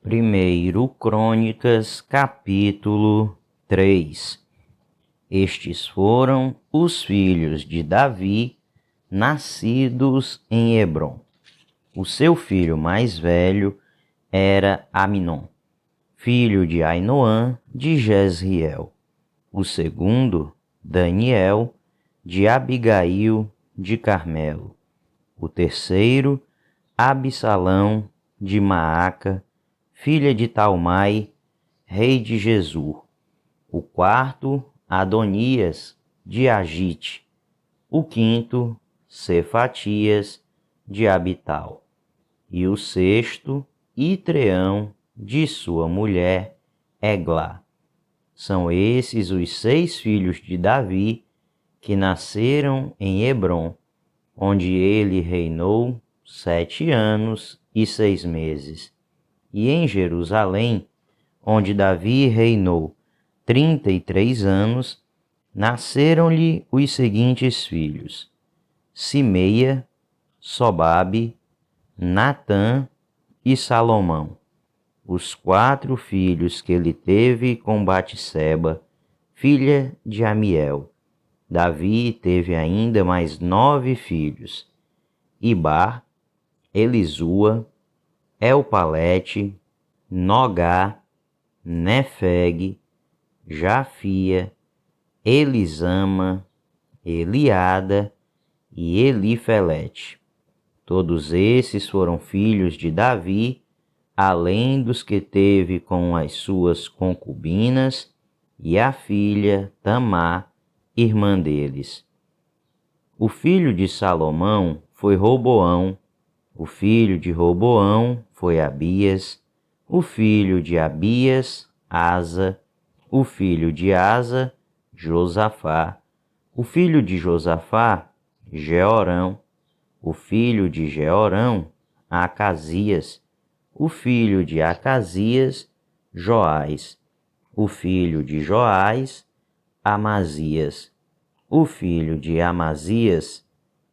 Primeiro Crônicas, capítulo 3. Estes foram os filhos de Davi, nascidos em Hebrom. O seu filho mais velho era Aminon, filho de Ainoã de Jezreel. O segundo, Daniel, de Abigail de Carmelo. O terceiro, Absalão de Maaca, filha de Talmai, rei de Gesur. O quarto, Adonias, de Agite. O quinto, Cefatias, de Abital. E o sexto, Itreão, de sua mulher, Eglá. São esses os 6 filhos de Davi, que nasceram em Hebrom, onde ele reinou 7 anos e 6 meses. E em Jerusalém, onde Davi reinou 33 anos, nasceram-lhe os seguintes filhos: Simeia, Sobabe, Natã e Salomão. Os 4 filhos que ele teve com Batseba, filha de Amiel. Davi teve ainda mais 9 filhos: Ibar, Elisua, Elpalete, Nogá, Nefeg, Jafia, Elisama, Eliada e Elifelete. Todos esses foram filhos de Davi, além dos que teve com as suas concubinas e a filha Tamar, irmã deles. O filho de Salomão foi Roboão. O filho de Roboão foi Abias, o filho de Abias, Asa, o filho de Asa, Josafá, o filho de Josafá, Jeorão, o filho de Jeorão, Acasias, o filho de Acasias, Joás, o filho de Joás, Amazias, o filho de Amazias,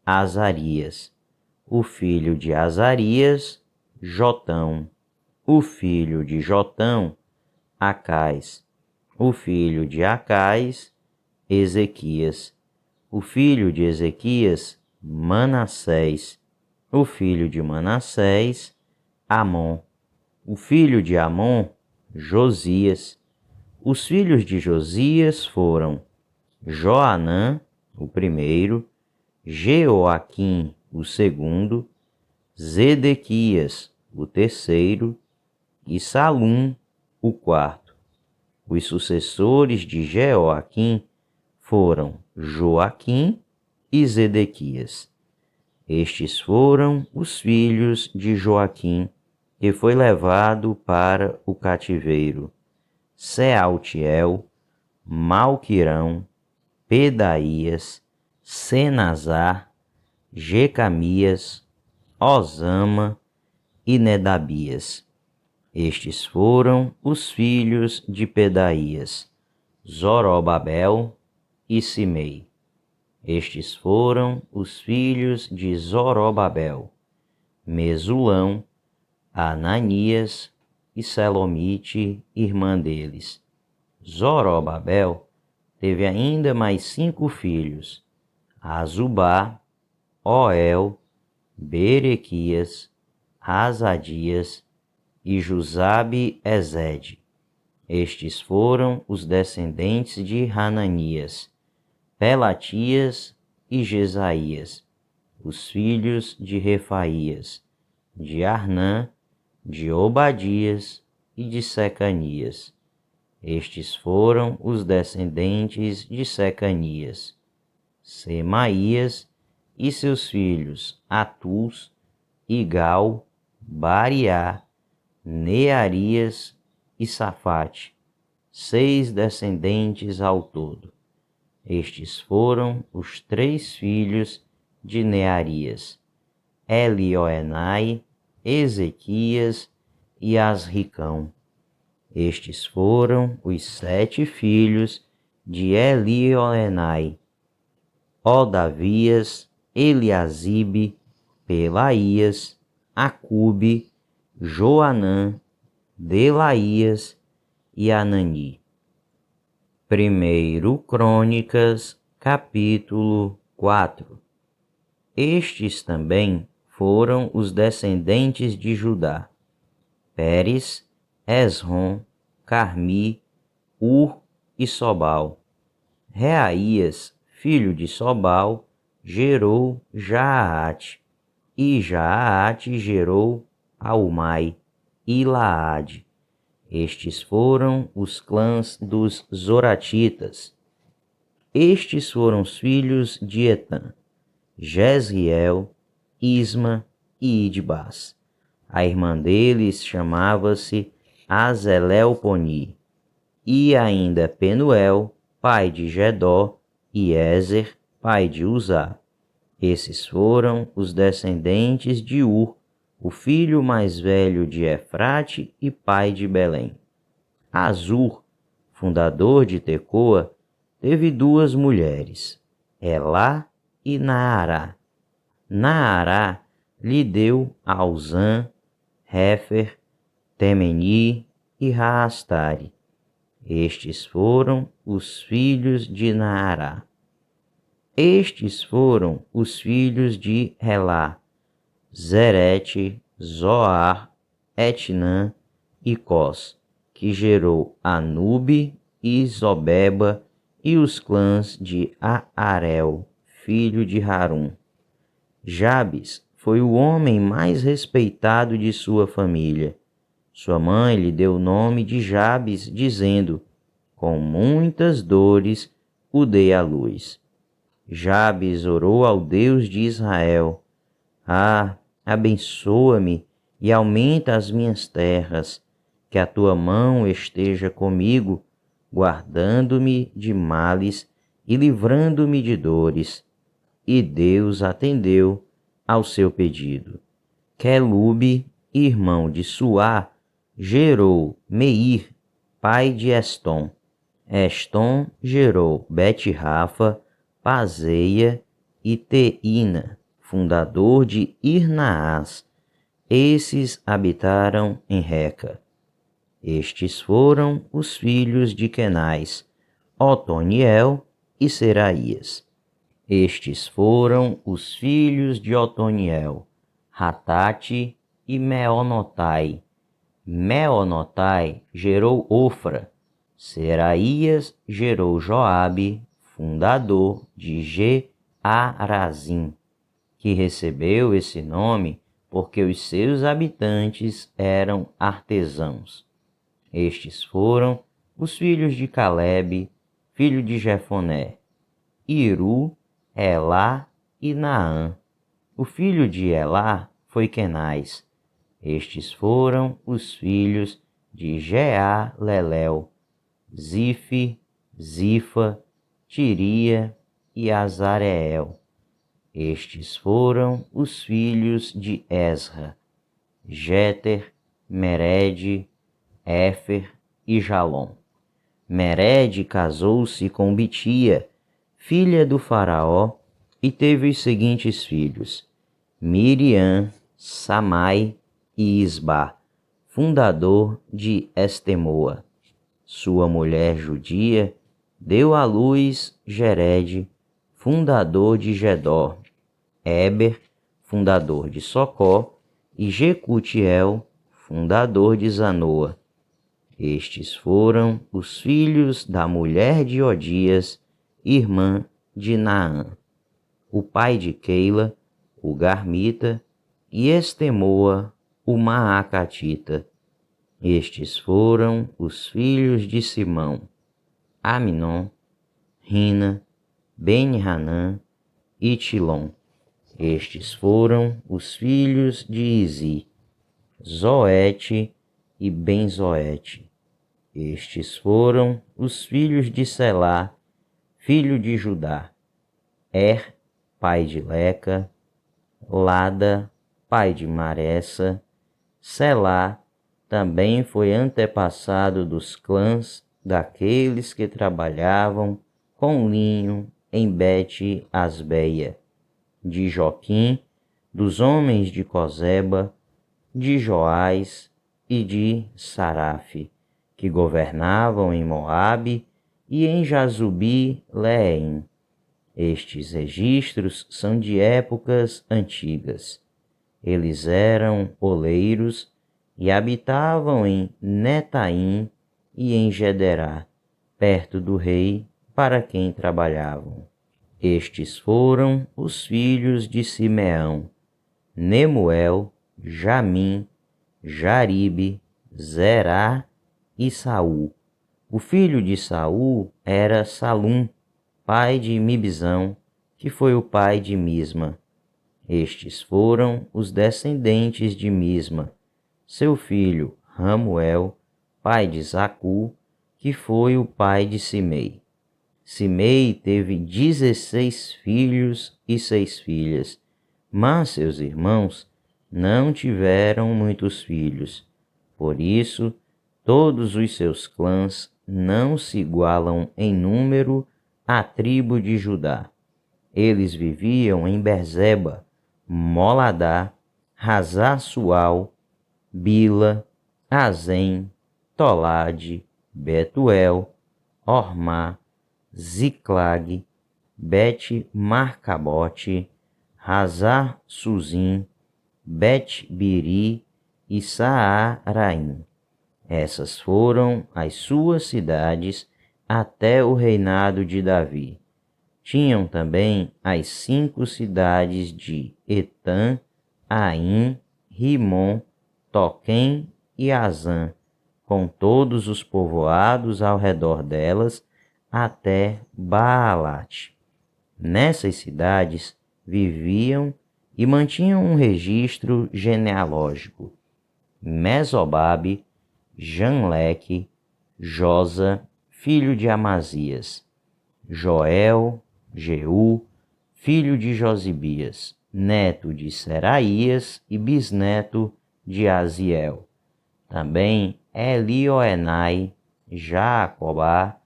Azarias, o filho de Azarias, Jotão, o filho de Jotão, Acais, o filho de Acais, Ezequias, o filho de Ezequias, Manassés, o filho de Manassés, Amon, o filho de Amon, Josias. Os filhos de Josias foram Joanã, o primeiro, Jeoaquim, o segundo, Zedequias, o terceiro, e Salum, o quarto. Os sucessores de Jeoaquim foram Joaquim e Zedequias. Estes foram os filhos de Joaquim, que foi levado para o cativeiro: Sealtiel, Malquirão, Pedaías, Senazar, Jecamias, Osama e Nedabias. Estes foram os filhos de Pedaías: Zorobabel e Simei. Estes foram os filhos de Zorobabel: Mesulão, Ananias e Selomite, irmã deles. Zorobabel teve ainda mais 5 filhos: Azubá, Oel, Berequias, Azadias e Jusabe-Ezede. Estes foram os descendentes de Hananias, Pelatias e Jesaías, os filhos de Refaías, de Arnã, de Obadias e de Secanias. Estes foram os descendentes de Secanias: Semaías e seus filhos Atus, Igal, Bariá, Nearias e Safate, 6 descendentes ao todo. Estes foram os 3 filhos de Nearias: Elioenai, Ezequias e Asricão. Estes foram os 7 filhos de Elioenai: Odavias, Eliasibe, Pelaías, Acube, Joanã, Delaías e Anani. 1 Crônicas, capítulo 4. Estes também foram os descendentes de Judá: Pérez, Esrom, Carmi, e Sobal. Reaías, filho de Sobal, gerou Jaate, e Jaate gerou Aumai e Laade. Estes foram os clãs dos Zoratitas. Estes foram os filhos de Etã: Jezriel, Isma e Idbás. A irmã deles chamava-se Azelelponi. E ainda Penuel, pai de Gedó, e Ézer, pai de Uzá. Esses foram os descendentes de o filho mais velho de Efrate e pai de Belém. Azur, fundador de Tecoa, teve duas mulheres, Elá e Naará. Naará lhe deu Auzã, Réfer, Temeni e Raastare. Estes foram os filhos de Naará. Estes foram os filhos de Relá: Zerete, Zoar, Etnã e Cós, que gerou Anube e Zobeba, e os clãs de Aarel, filho de Harum. Jabes foi o homem mais respeitado de sua família. Sua mãe lhe deu o nome de Jabes, dizendo: com muitas dores o dei à luz. Jabes orou ao Deus de Israel: abençoa-me e aumenta as minhas terras, que a tua mão esteja comigo, guardando-me de males e livrando-me de dores. E Deus atendeu ao seu pedido. Quelube, irmão de Suá, gerou Meir, pai de Estom. Estom gerou Bet-Rafa, Paseia e Teína, fundador de Irnaás. Esses habitaram em Reca. Estes foram os filhos de Quenais: Otoniel e Seraías. Estes foram os filhos de Otoniel: Ratate e Meonotai. Meonotai gerou Ofra. Seraías gerou Joabe, fundador de Ge-Arazim, que recebeu esse nome porque os seus habitantes eram artesãos. Estes foram os filhos de Calebe, filho de Jefoné: Iru, Elá e Naã. O filho de Elá foi Quenais. Estes foram os filhos de Jealelel: Zife, Zifa, Tiria e Azareel. Estes foram os filhos de Esra: Jeter, Mered, Éfer e Jalom. Mered casou-se com Bitia, filha do faraó, e teve os seguintes filhos: Miriam, Samai e Isbá, fundador de Estemoa. Sua mulher judia deu à luz Gered, fundador de Gedor, Eber, fundador de Socó, e Jecutiel, fundador de Zanoa. Estes foram os filhos da mulher de Odias, irmã de Naã, o pai de Keila, o Garmita, e Estemoa, o Maacatita. Estes foram os filhos de Simão: Aminon, Rina, Ben-Hanã e Tilom. Estes foram os filhos de Izi: Zoete e Benzoete. Estes foram os filhos de Selá, filho de Judá: pai de Leca, Lada, pai de Maressa. Selá também foi antepassado dos clãs daqueles que trabalhavam com linho em Bet-Asbeia, de Joquim, dos homens de Cozeba, de Joás e de Saraf, que governavam em Moabe e em Jazubi-Leém. Estes registros são de épocas antigas. Eles eram oleiros e habitavam em Netaim e em Gederá, perto do rei para quem trabalhavam. Estes foram os filhos de Simeão: Nemuel, Jamim, Jaribe, Zerá e Saul. O filho de Saul era Salum, pai de Mibzão, que foi o pai de Misma. Estes foram os descendentes de Misma, seu filho Ramuel, pai de Zacu, que foi o pai de Simei. Simei teve 16 filhos e 6 filhas, mas seus irmãos não tiveram muitos filhos. Por isso, todos os seus clãs não se igualam em número à tribo de Judá. Eles viviam em Berzeba, Moladá, Hazar-Sual, Bila, Azem, Tolade, Betuel, Ormá, Ziclag, Bet-Marcabote, Hazar-Suzim, Bet-Biri e Saaraim. Essas foram as suas cidades até o reinado de Davi. Tinham também as 5 cidades de Etã, Aim, Rimon, Toquém e Azã, com todos os povoados ao redor delas, até Baalat. Nessas cidades viviam e mantinham um registro genealógico: Mesobabe, Janleque, Josa, filho de Amazias, Joel, Jeú, filho de Josibias, neto de Seraías e bisneto de Aziel. Também Elioenai, Jacobá,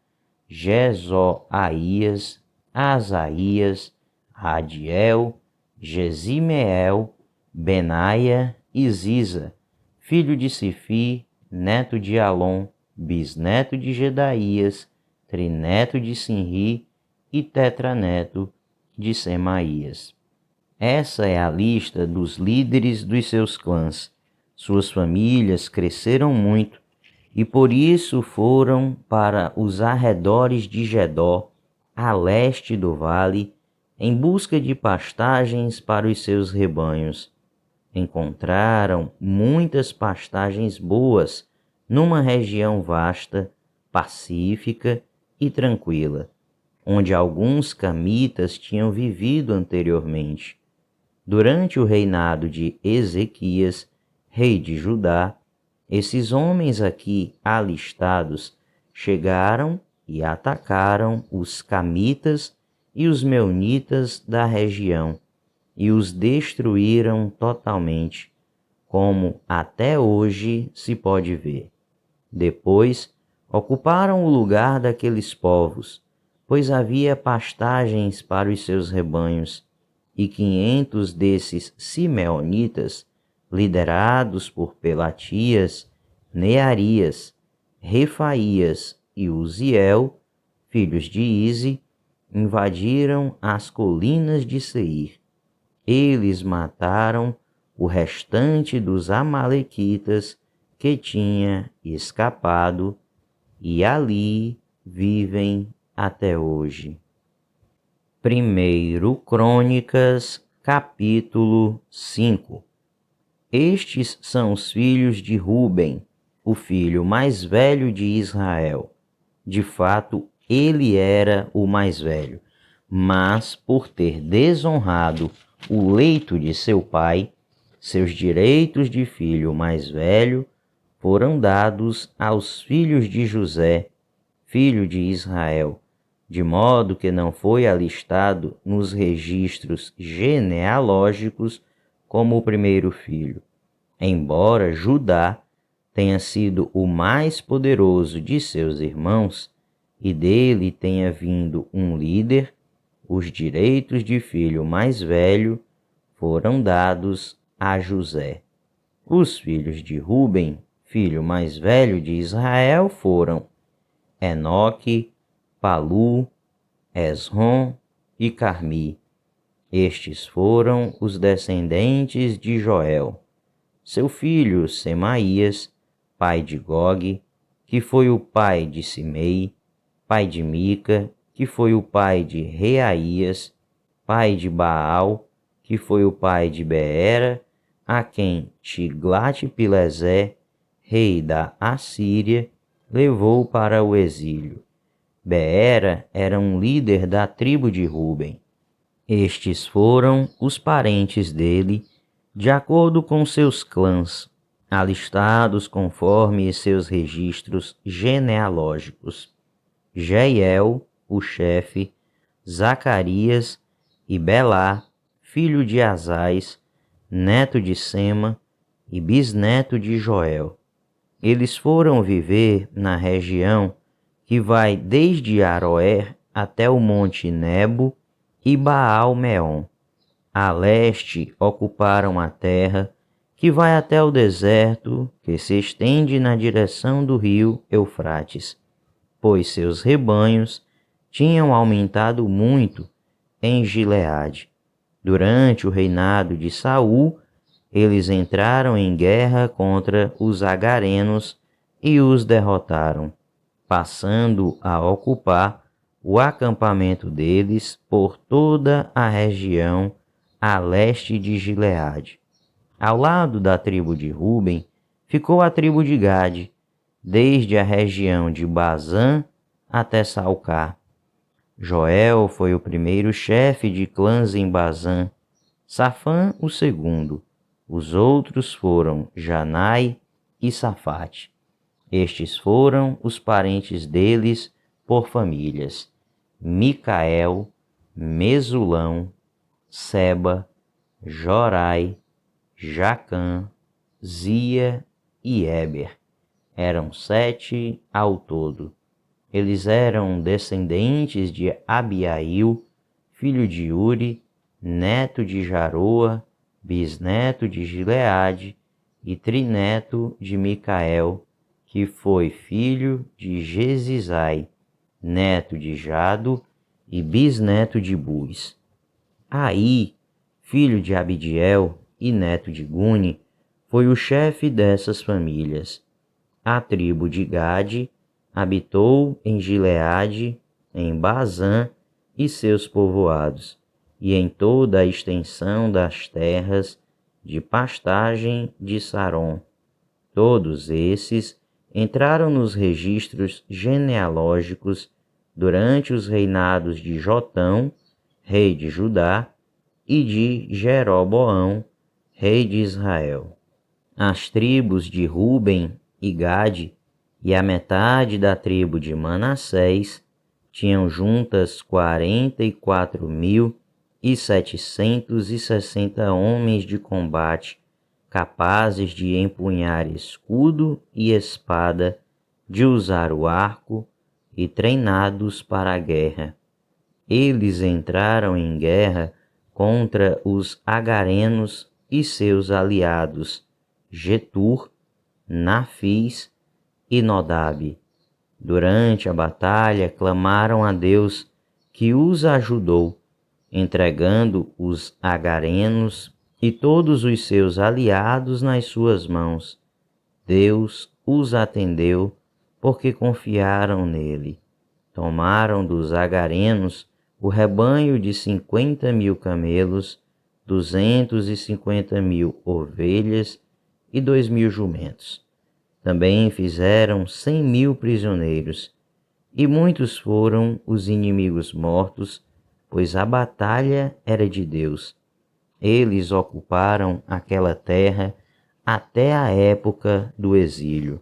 Jezoaías, Asaías, Adiel, Gesimeel, Benaia e Ziza, filho de Sifi, neto de Alon, bisneto de Gedaías, trineto de Sinri e tetraneto de Semaías. Essa é a lista dos líderes dos seus clãs. Suas famílias cresceram muito e por isso foram para os arredores de Gedó, a leste do vale, em busca de pastagens para os seus rebanhos. Encontraram muitas pastagens boas numa região vasta, pacífica e tranquila, onde alguns camitas tinham vivido anteriormente. Durante o reinado de Ezequias, rei de Judá, esses homens aqui alistados chegaram e atacaram os camitas e os meunitas da região e os destruíram totalmente, como até hoje se pode ver. Depois, ocuparam o lugar daqueles povos, pois havia pastagens para os seus rebanhos, e 500 desses simeonitas, liderados por Pelatias, Nearias, Refaías e Uziel, filhos de Ize, invadiram as colinas de Seir. Eles mataram o restante dos amalequitas que tinha escapado e ali vivem até hoje. 1 Crônicas, capítulo 5. Estes são os filhos de Ruben, o filho mais velho de Israel. De fato, ele era o mais velho, mas por ter desonrado o leito de seu pai, seus direitos de filho mais velho foram dados aos filhos de José, filho de Israel, de modo que não foi alistado nos registros genealógicos como o primeiro filho. Embora Judá tenha sido o mais poderoso de seus irmãos e dele tenha vindo um líder, os direitos de filho mais velho foram dados a José. Os filhos de Ruben, filho mais velho de Israel, foram Enoque, Palu, Esrom e Carmi. Estes foram os descendentes de Joel. Seu filho Semaías, pai de Gog, que foi o pai de Simei, pai de Mica, que foi o pai de Reaías, pai de Baal, que foi o pai de Beera, a quem Tiglat-Pilesé, rei da Assíria, levou para o exílio. Beera era um líder da tribo de Ruben. Estes foram os parentes dele, de acordo com seus clãs, alistados conforme seus registros genealógicos: Jeiel, o chefe, Zacarias e Belá, filho de Azais, neto de Sema e bisneto de Joel. Eles foram viver na região que vai desde Aroer até o monte Nebo e Baal-Meon. A leste ocuparam a terra que vai até o deserto, que se estende na direção do rio Eufrates, pois seus rebanhos tinham aumentado muito em Gileade. Durante o reinado de Saul, eles entraram em guerra contra os agarenos e os derrotaram, passando a ocupar o acampamento deles por toda a região a leste de Gileade. Ao lado da tribo de Ruben ficou a tribo de Gade, desde a região de Bazã até Salcar. Joel foi o primeiro chefe de clãs em Bazã, Safã o segundo. Os outros foram Janai e Safate. Estes foram os parentes deles por famílias: Micael, Mesulão, Seba, Jorai, Jacã, Zia e Éber. Eram 7 ao todo. Eles eram descendentes de Abiail, filho de Uri, neto de Jaroa, bisneto de Gileade e trineto de Micael, que foi filho de Jesisai, neto de Jado e bisneto de Buz. Aí, filho de Abidiel e neto de Guni, foi o chefe dessas famílias. A tribo de Gade habitou em Gileade, em Bazã e seus povoados, e em toda a extensão das terras de pastagem de Saron. Todos esses entraram nos registros genealógicos durante os reinados de Jotão, rei de Judá, e de Jeroboão, rei de Israel. As tribos de Ruben e Gade e a metade da tribo de Manassés tinham juntas 44.760 homens de combate, capazes de empunhar escudo e espada, de usar o arco e treinados para a guerra. Eles entraram em guerra contra os agarenos e seus aliados, Getur, Nafis e Nodab. Durante a batalha, clamaram a Deus, que os ajudou, entregando os agarenos e todos os seus aliados nas suas mãos. Deus os atendeu, porque confiaram nele. Tomaram dos agarenos o rebanho de 50.000 camelos, 250.000 ovelhas e 2.000 jumentos. Também fizeram 100.000 prisioneiros, e muitos foram os inimigos mortos, pois a batalha era de Deus. Eles ocuparam aquela terra até a época do exílio.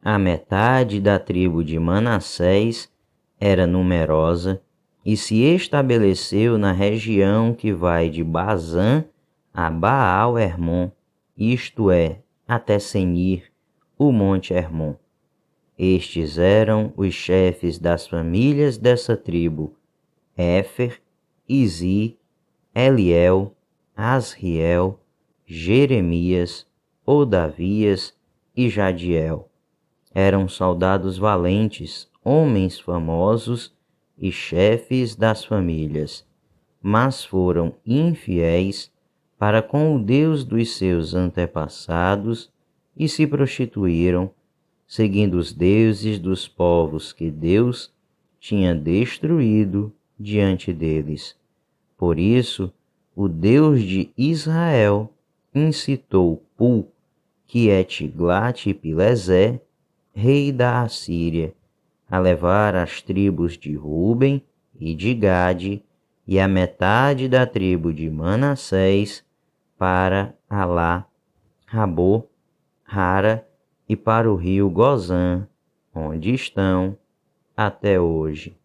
A metade da tribo de Manassés era numerosa e se estabeleceu na região que vai de Bazã a Baal-Hermon, isto é, até Senir, o monte Hermon. Estes eram os chefes das famílias dessa tribo: Éfer, Izi, Eliel, Asriel, Jeremias, Odavias e Jadiel. Eram soldados valentes, homens famosos e chefes das famílias, mas foram infiéis para com o Deus dos seus antepassados e se prostituíram, seguindo os deuses dos povos que Deus tinha destruído diante deles. Por isso, o Deus de Israel incitou Pul, que é Tiglat-Pilesé, rei da Assíria, a levar as tribos de Ruben e de Gade e a metade da tribo de Manassés para Alá, Rabô, Hara e para o rio Gozã, onde estão até hoje.